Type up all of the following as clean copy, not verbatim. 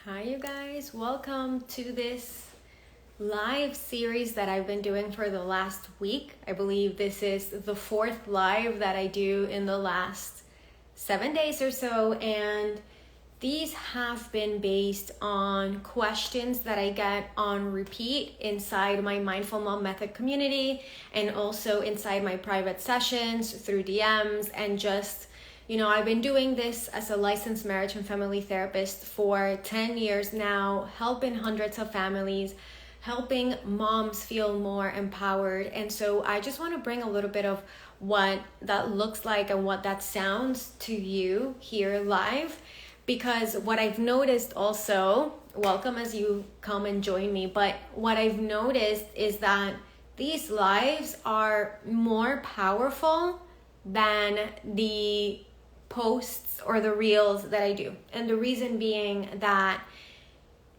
Hi, you guys. Welcome to this live series that I've been doing for the last week. I believe this is the fourth live that I do in the last 7 days or so. And these have been based on questions that I get on repeat inside my Mindful Mom Method community and also inside my private sessions through DMs and just I've been doing this as a licensed marriage and family therapist for 10 years now, helping hundreds of families, helping moms feel more empowered. And so I just want to bring a little bit of what that looks like and what that sounds to you here live. Because what I've noticed also, welcome as you come and join me, but what I've noticed is that these lives are more powerful than the posts or the reels that I do. And the reason being that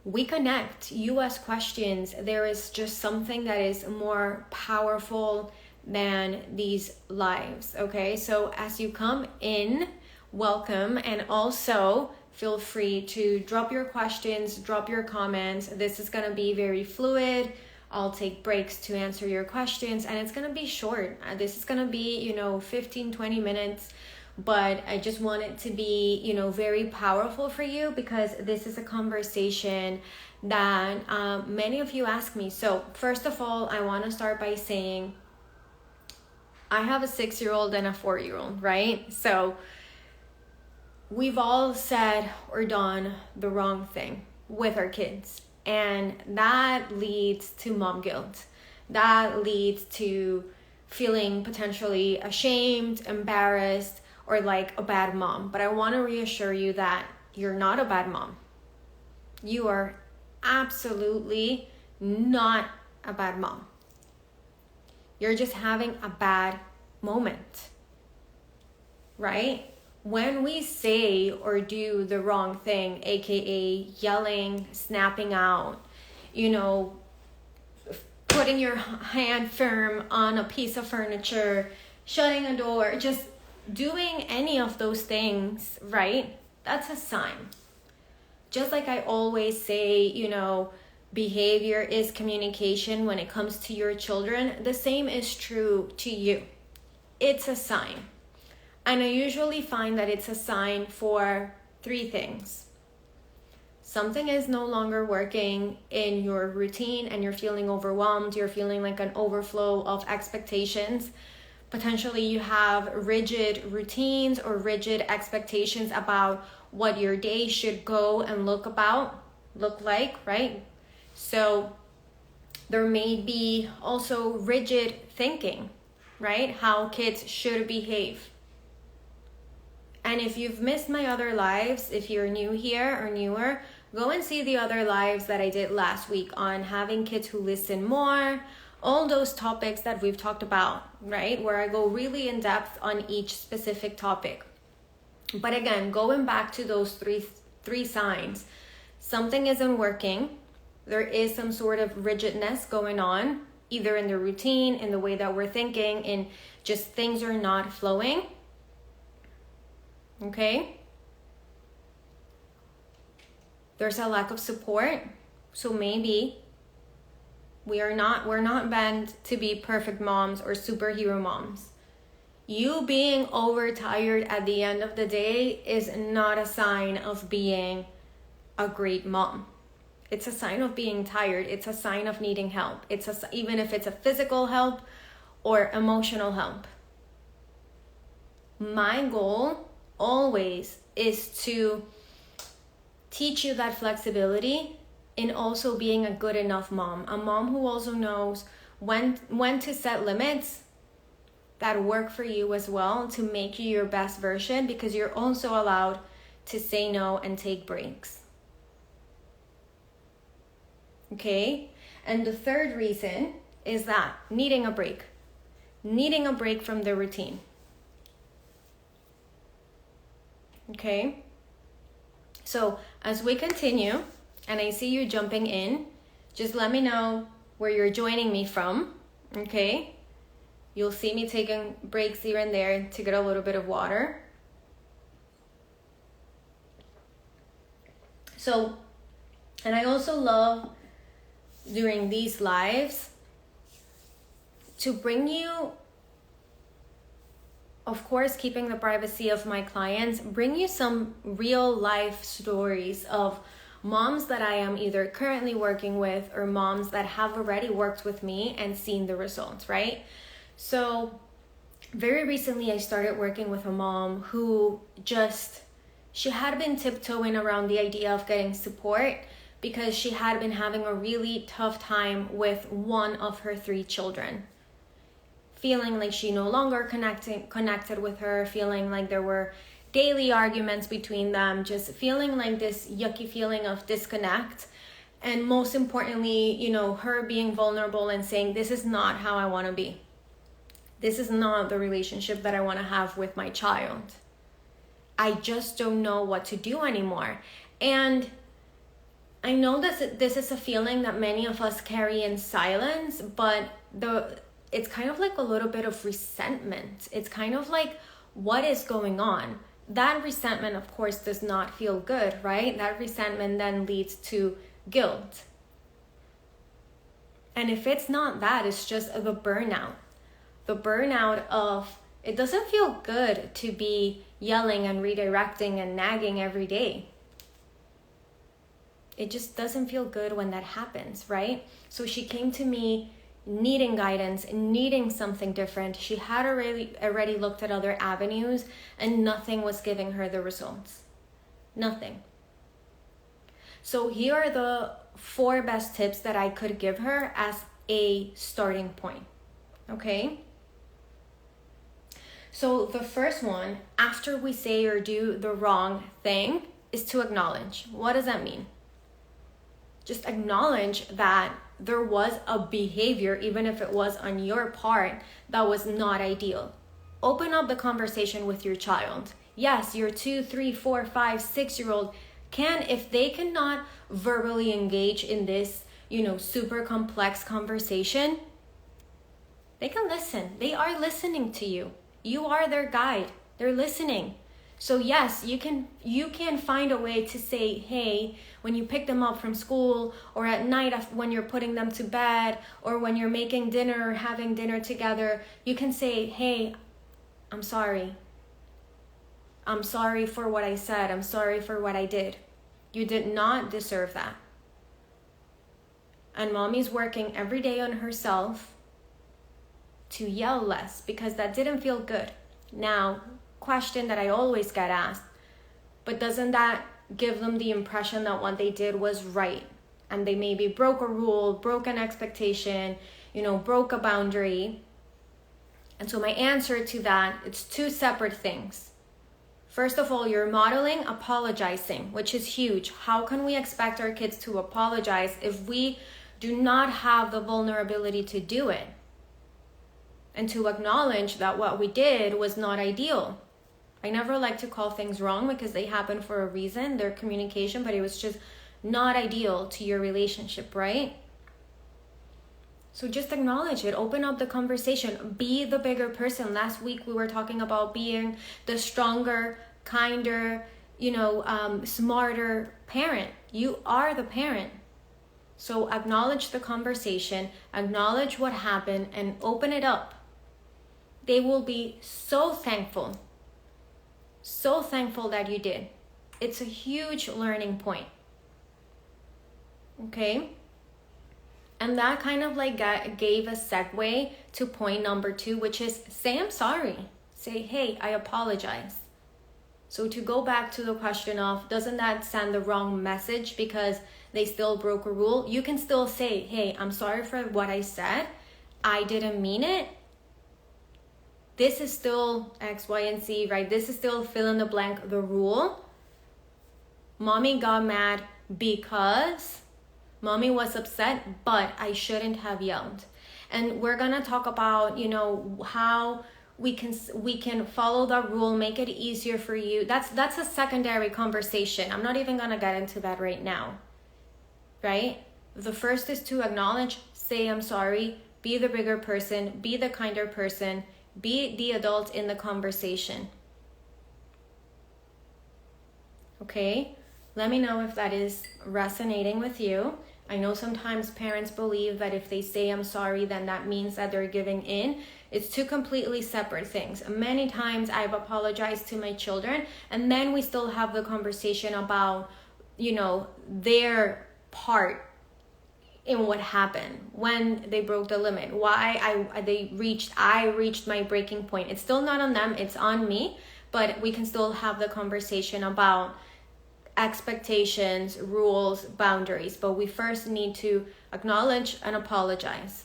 we connect, you ask questions. There is just something that is more powerful than these lives. Okay, so as you come in, welcome, and also feel free to drop your questions, drop your comments. This is going to be very fluid. I'll take breaks to answer your questions, and it's going to be short. This is going to be 15-20 minutes. But I just want it to be, very powerful for you because this is a conversation that many of you ask me. So first of all, I want to start by saying I have a 6-year-old and a 4-year-old, right? So we've all said or done the wrong thing with our kids. And that leads to mom guilt. That leads to feeling potentially ashamed, embarrassed, or like a bad mom. But I want to reassure you that you're not a bad mom. You are absolutely not a bad mom. You're just having a bad moment, right? When we say or do the wrong thing, aka yelling, snapping out, putting your hand firm on a piece of furniture, shutting a door, just doing any of those things, right? That's a sign. Just like I always say, behavior is communication when it comes to your children, the same is true to you. It's a sign. And I usually find that it's a sign for 3 things. Something is no longer working in your routine and you're feeling overwhelmed, you're feeling like an overflow of expectations. Potentially you have rigid routines or rigid expectations about what your day should go and look like, right? So there may be also rigid thinking, right? How kids should behave. And if you've missed my other lives, if you're new here or newer, go and see the other lives that I did last week on having kids who listen more, all those topics that we've talked about, right? Where I go really in depth on each specific topic. But again, going back to those three signs, something isn't working. There is some sort of rigidness going on, either in the routine, in the way that we're thinking, in just things are not flowing. Okay? There's a lack of support. So maybe we're not meant to be perfect moms or superhero moms. You being overtired at the end of the day is not a sign of being a great mom. It's a sign of being tired. It's a sign of needing help. Even if it's a physical help or emotional help. My goal always is to teach you that flexibility in also being a good enough mom. A mom who also knows when to set limits that work for you as well to make you your best version, because you're also allowed to say no and take breaks. Okay? And the third reason is that needing a break from the routine. Okay? So as we continue, and I see you jumping in, just let me know where you're joining me from, okay? You'll see me taking breaks here and there to get a little bit of water. So And I also love during these lives to bring you, of course, keeping the privacy of my clients, bring you some real life stories of moms that I am either currently working with or moms that have already worked with me and seen the results, right? So very recently I started working with a mom who she had been tiptoeing around the idea of getting support because she had been having a really tough time with one of her 3 children. Feeling like she no longer connected with her, feeling like there were daily arguments between them, just feeling like this yucky feeling of disconnect. And most importantly, her being vulnerable and saying, this is not how I want to be. This is not the relationship that I want to have with my child. I just don't know what to do anymore. And I know that this is a feeling that many of us carry in silence, but it's kind of like a little bit of resentment. It's kind of like, what is going on? That resentment, of course, does not feel good, right? That resentment then leads to guilt. And if it's not that, it's just the burnout. The burnout of, it doesn't feel good to be yelling and redirecting and nagging every day. It just doesn't feel good when that happens, right? So she came to me needing guidance, needing something different. She had already looked at other avenues and nothing was giving her the results. Nothing. So here are the 4 best tips that I could give her as a starting point. Okay? So the first one, after we say or do the wrong thing, is to acknowledge. What does that mean? Just acknowledge that there was a behavior, even if it was on your part, that was not ideal. Open up the conversation with your child. Yes, your 2, 3, 4, 5, 6-year-old can, if they cannot verbally engage in this, super complex conversation, they can listen. They are listening to you. You are their guide. They're listening. So yes, you can find a way to say, hey, when you pick them up from school or at night when you're putting them to bed or when you're making dinner or having dinner together, you can say, hey, I'm sorry. I'm sorry for what I said. I'm sorry for what I did. You did not deserve that. And mommy's working every day on herself to yell less because that didn't feel good. Now, question that I always get asked, but doesn't that give them the impression that what they did was right? And they maybe broke a rule, broke an expectation, broke a boundary. And so my answer to that, it's 2 separate things. First of all, you're modeling apologizing, which is huge. How can we expect our kids to apologize if we do not have the vulnerability to do it? And to acknowledge that what we did was not ideal. I never like to call things wrong because they happen for a reason, their communication, but it was just not ideal to your relationship, right? So just acknowledge it, open up the conversation, be the bigger person. Last week we were talking about being the stronger, kinder, smarter parent. You are the parent. So acknowledge the conversation, acknowledge what happened, and open it up. They will be so thankful that you did. It's a huge learning point. Okay? And that kind of gave a segue to point number 2, which is say I'm sorry. Say, hey, I apologize. So to go back to the question of, doesn't that send the wrong message because they still broke a rule? You can still say, hey, I'm sorry for what I said. I didn't mean it. This is still X, Y, and Z, right? This is still fill in the blank, the rule. Mommy got mad because mommy was upset, but I shouldn't have yelled. And we're gonna talk about, how we can follow that rule, make it easier for you. That's a secondary conversation. I'm not even gonna get into that right now, right? The first is to acknowledge, say I'm sorry, be the bigger person, be the kinder person, be the adult in the conversation. Okay? Let me know if that is resonating with you. I know sometimes parents believe that if they say I'm sorry, then that means that they're giving in. It's two completely separate things. Many times I've apologized to my children, and then we still have the conversation about, their part in what happened, when they broke the limit, why I reached my breaking point. It's still not on them, it's on me, but we can still have the conversation about expectations, rules, boundaries. But we first need to acknowledge and apologize.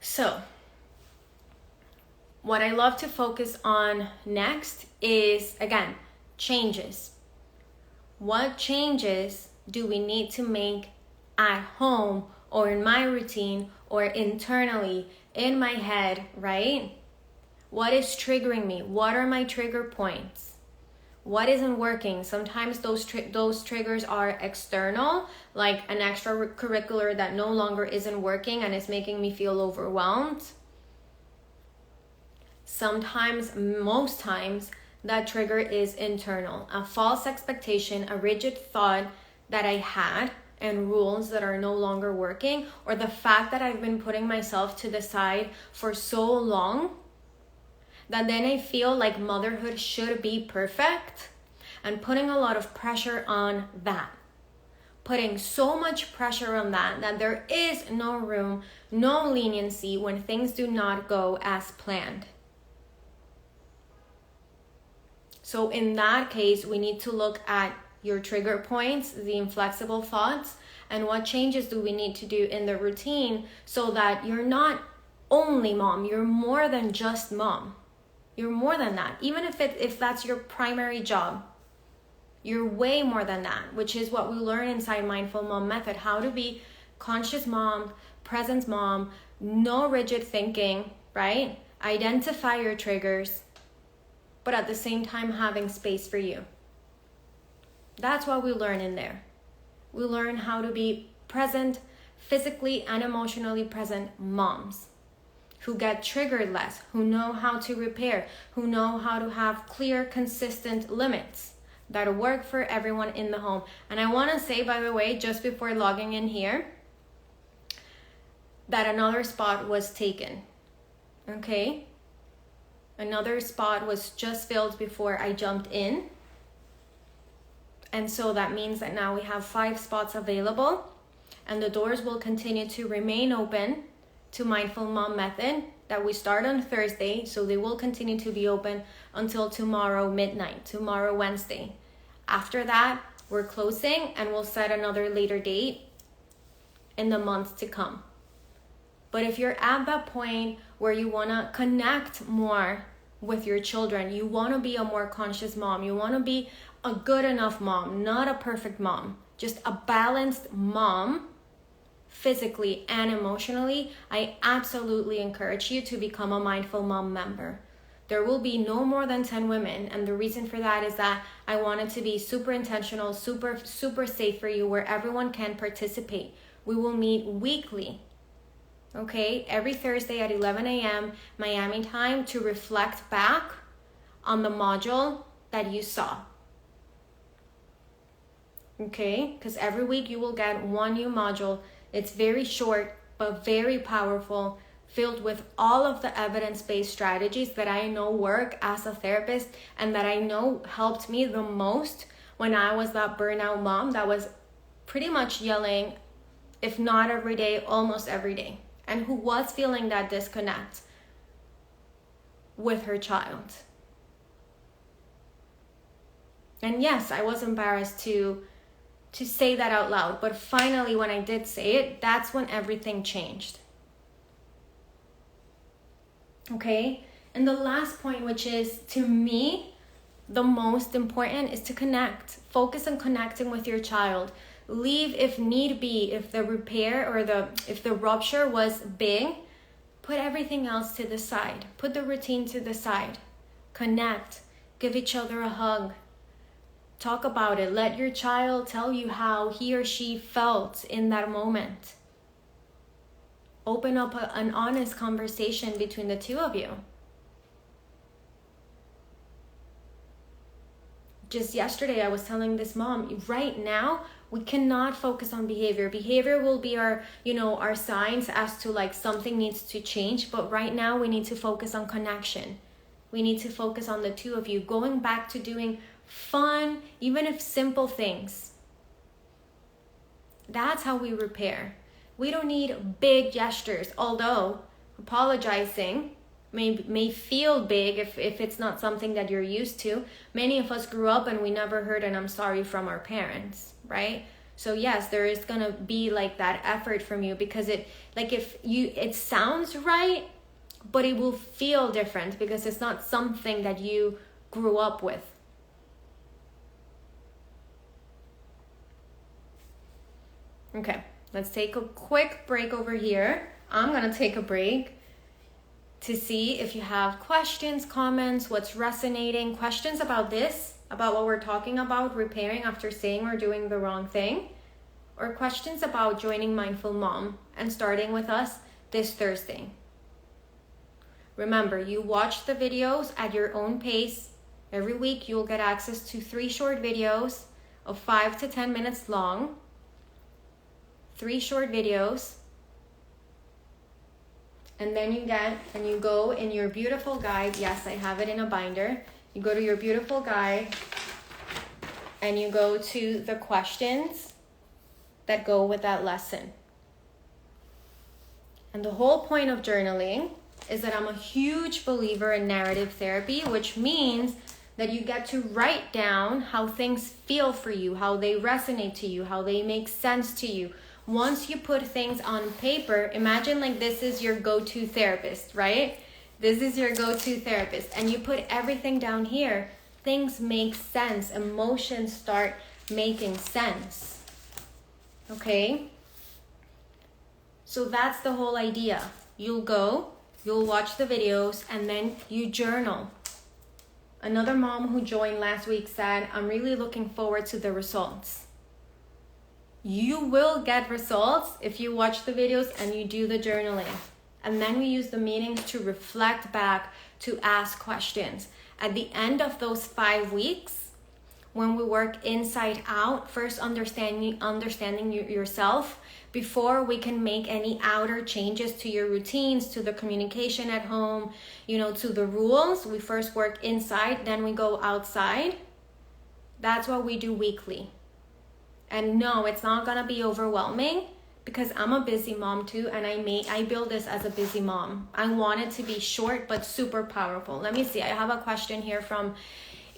So, what I love to focus on next is, again, changes. What changes do we need to make at home or in my routine or internally in my head, right? What is triggering me? What are my trigger points? What isn't working? Sometimes those triggers are external, like an extracurricular that no longer isn't working and is making me feel overwhelmed. Sometimes, most times, that trigger is internal. A false expectation, a rigid thought that I had, and rules that are no longer working, or the fact that I've been putting myself to the side for so long that then I feel like motherhood should be perfect, and putting a lot of pressure on that. Putting so much pressure on that there is no room, no leniency when things do not go as planned. So in that case, we need to look at your trigger points, the inflexible thoughts, and what changes do we need to do in the routine so that you're not only mom, you're more than just mom. You're more than that. Even if that's your primary job, you're way more than that, which is what we learn inside Mindful Mom Method, how to be conscious mom, presence mom, no rigid thinking, right? Identify your triggers, but at the same time having space for you. That's what we learn in there. We learn how to be present, physically and emotionally present moms who get triggered less, who know how to repair, who know how to have clear, consistent limits that work for everyone in the home. And I want to say, by the way, just before logging in here, that another spot was taken. Okay? Another spot was just filled before I jumped in. And so that means that now we have 5 spots available, and the doors will continue to remain open to Mindful Mom Method that we start on Thursday. So they will continue to be open until tomorrow midnight, tomorrow Wednesday. After that, we're closing, and we'll set another later date in the months to come. But if you're at that point where you want to connect more with your children, you want to be a more conscious mom, you want to be a good enough mom, not a perfect mom, just a balanced mom, physically and emotionally, I absolutely encourage you to become a Mindful Mom member. There will be no more than 10 women, and the reason for that is that I want it to be super intentional, super safe for you, where everyone can participate. We will meet weekly, okay, every Thursday at 11 a.m. Miami time to reflect back on the module that you saw. Okay, because every week you will get one new module. It's very short, but very powerful, filled with all of the evidence-based strategies that I know work as a therapist and that I know helped me the most when I was that burnout mom that was pretty much yelling, if not every day, almost every day, and who was feeling that disconnect with her child. And yes, I was embarrassed to say that out loud, but finally when I did say it, that's when everything changed. Okay? And the last point, which is to me the most important, is to connect. Focus on connecting with your child. Leave if need be, if the repair or if the rupture was big, put everything else to the side. Put the routine to the side. Connect. Give each other a hug. Talk about it. Let your child tell you how he or she felt in that moment. Open up an honest conversation between the two of you. Just yesterday, I was telling this mom, right now, we cannot focus on behavior. Behavior will be our, our signs as to like something needs to change. But right now we need to focus on connection. We need to focus on the two of you going back to doing fun, even if simple things. That's how we repair. We don't need big gestures, although apologizing may feel big if it's not something that you're used to. Many of us grew up and we never heard an I'm sorry from our parents, right? So yes, there is gonna be like that effort from you, because it sounds right, but it will feel different because it's not something that you grew up with. Okay, let's take a quick break over here. I'm gonna take a break to see if you have questions, comments, what's resonating, questions about this, about what we're talking about, repairing after saying or doing the wrong thing, or questions about joining Mindful Mom and starting with us this Thursday. Remember, you watch the videos at your own pace. Every week you'll get access to 3 short videos of 5 to 10 minutes long. 3 short videos. And then you go in your beautiful guide. Yes, I have it in a binder. You go to your beautiful guide and you go to the questions that go with that lesson. And the whole point of journaling is that I'm a huge believer in narrative therapy, which means that you get to write down how things feel for you, how they resonate to you, how they make sense to you. Once you put things on paper, imagine like this is your go-to therapist, right? This is your go-to therapist. And you put everything down here, things make sense. Emotions start making sense. Okay? So that's the whole idea. You'll watch the videos, and then you journal. Another mom who joined last week said, I'm really looking forward to the results. You will get results if you watch the videos and you do the journaling. And then we use the meetings to reflect back, to ask questions. At the end of those 5 weeks, when we work inside out, first understanding yourself before we can make any outer changes to your routines, to the communication at home, to the rules. We first work inside, then we go outside. That's what we do weekly. And no, it's not gonna be overwhelming, because I'm a busy mom too, and I build this as a busy mom. I want it to be short but super powerful. Let me see, I have a question here from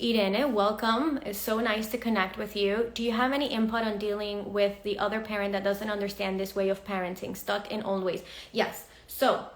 Irene. Welcome, it's so nice to connect with you. Do you have any input on dealing with the other parent that doesn't understand this way of parenting, stuck in old ways? Yes, so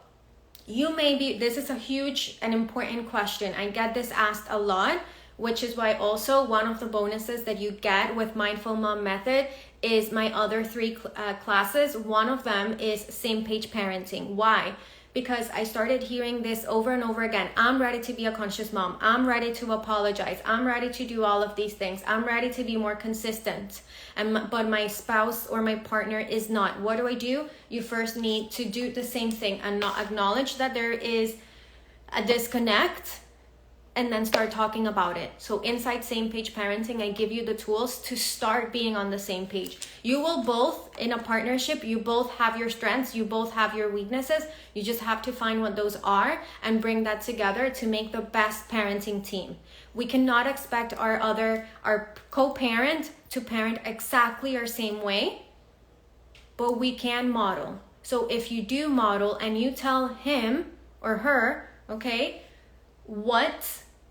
this is a huge and important question. I get this asked a lot, which is why also one of the bonuses that you get with Mindful Mom Method is my other 3 classes. One of them is same page parenting. Why? Because I started hearing this over and over again. I'm ready to be a conscious mom. I'm ready to apologize. I'm ready to do all of these things. I'm ready to be more consistent. But my spouse or my partner is not. What do? You first need to do the same thing and not acknowledge that there is a disconnect, and then start talking about it. So inside Same Page Parenting, I give you the tools to start being on the same page. You will both, in a partnership, you both have your strengths, you both have your weaknesses. You just have to find what those are and bring that together to make the best parenting team. We cannot expect our co-parent to parent exactly our same way, but we can model. So if you do model and you tell him or her, okay,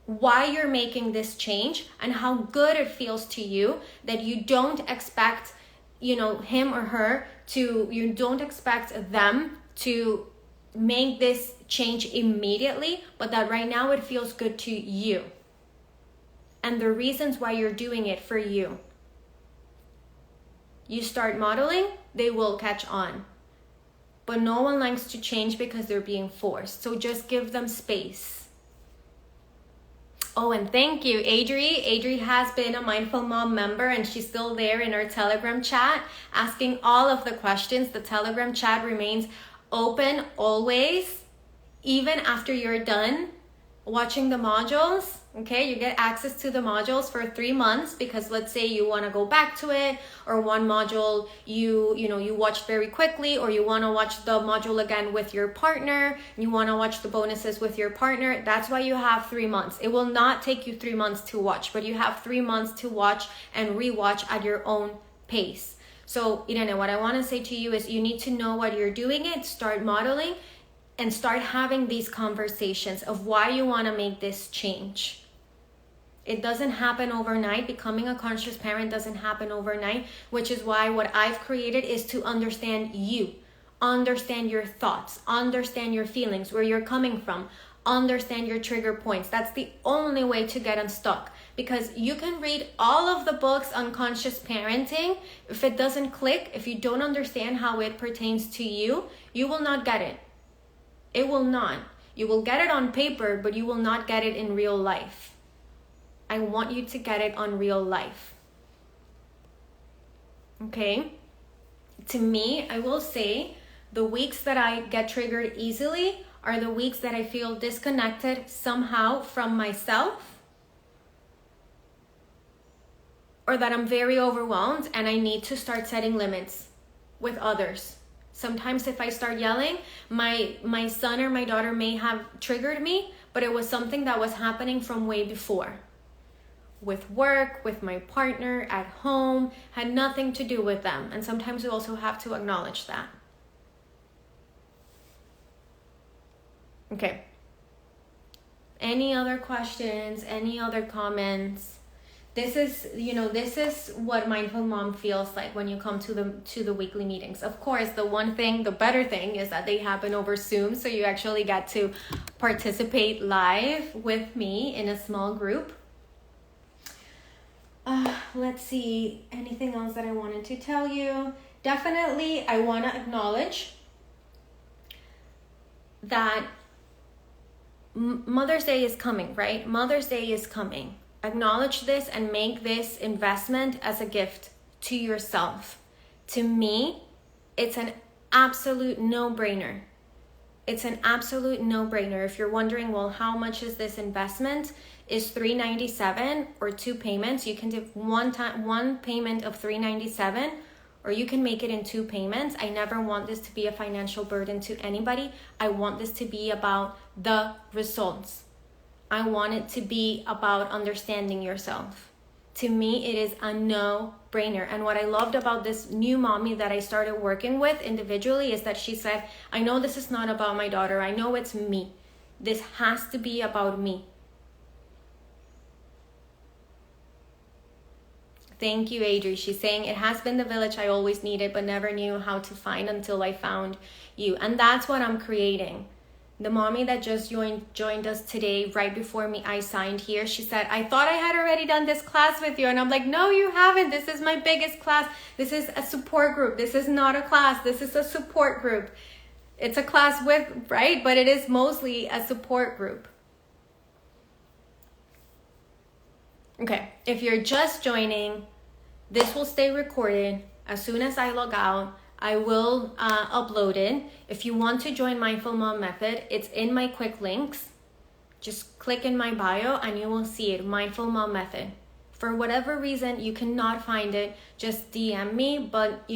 why you're making this change and how good it feels to you, that you don't expect, him or her you don't expect them to make this change immediately, but that right now it feels good to you. And the reasons why you're doing it for you. You start modeling, they will catch on. But no one likes to change because they're being forced. So just give them space. Oh, and thank you, Adri. Adri has been a Mindful Mom member, and she's still there in our Telegram chat asking all of the questions. The Telegram chat remains open always, even after you're done watching the modules. Okay, you get access to the modules for 3 months, because let's say you want to go back to it, or one module you watched very quickly, or you want to watch the module again with your partner, you want to watch the bonuses with your partner. That's why you have 3 months. It will not take you 3 months to watch, but you have 3 months to watch and rewatch at your own pace. So Irene, what I want to say to you is you need to know what you're doing it, start modeling, and start having these conversations of why you want to make this change. It doesn't happen overnight. Becoming a conscious parent doesn't happen overnight, which is why what I've created is to understand you, understand your thoughts, understand your feelings, where you're coming from, understand your trigger points. That's the only way to get unstuck, because you can read all of the books on conscious parenting. If it doesn't click, if you don't understand how it pertains to you, you will not get it. It will not. You will get it on paper, but you will not get it in real life. I want you to get it on real life. Okay? To me, I will say the weeks that I get triggered easily are the weeks that I feel disconnected somehow from myself, or that I'm very overwhelmed and I need to start setting limits with others. Sometimes if I start yelling, my son or my daughter may have triggered me, but it was something that was happening from way before. With work, with my partner, at home, had nothing to do with them. And sometimes we also have to acknowledge that. Okay. Any other questions? Any other comments? This is what Mindful Mom feels like when you come to the weekly meetings. Of course, the better thing is that they happen over Zoom, so you actually get to participate live with me in a small group. Let's see, anything else that I wanted to tell you? Definitely, I want to acknowledge that Mother's Day is coming, right? Mother's Day is coming. Acknowledge this and make this investment as a gift to yourself. To me, it's an absolute no-brainer. It's an absolute no-brainer. If you're wondering, well, how much is this investment? Is $397 or 2 payments. You can do one payment of $397, or you can make it in 2 payments. I never want this to be a financial burden to anybody. I want this to be about the results. I want it to be about understanding yourself. To me, it is a no-brainer. And what I loved about this new mommy that I started working with individually is that she said, I know this is not about my daughter. I know it's me. This has to be about me. Thank you, Adri. She's saying, it has been the village I always needed, but never knew how to find until I found you. And that's what I'm creating. The mommy that just joined us today, right before me, I signed here. She said, I thought I had already done this class with you. And I'm like, no, you haven't. This is my biggest class. This is a support group. This is not a class. This is a support group. It's a class with, right? But it is mostly a support group. Okay, if you're just joining, this will stay recorded. As soon as I log out, I will upload it. If you want to join Mindful Mom Method, it's in my quick links. Just click in my bio and you will see it, Mindful Mom Method. For whatever reason, you cannot find it, just DM me, but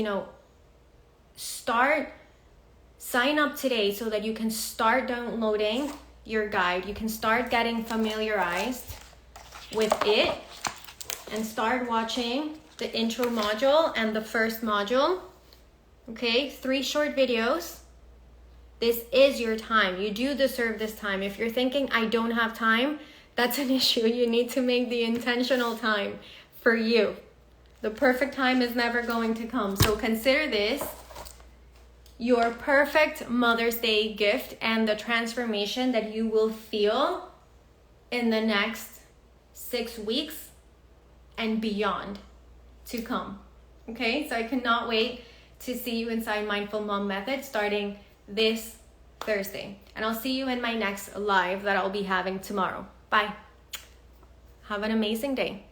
sign up today so that you can start downloading your guide. You can start getting familiarized with it and start watching the intro module and the first module. Okay, 3 short videos. This is your time. You do deserve this time. If you're thinking, I don't have time, that's an issue. You need to make the intentional time for you. The perfect time is never going to come. So consider this your perfect Mother's Day gift and the transformation that you will feel in the next 6 weeks and beyond to come. Okay, so I cannot wait to see you inside Mindful Mom Method starting this Thursday. And I'll see you in my next live that I'll be having tomorrow. Bye. Have an amazing day.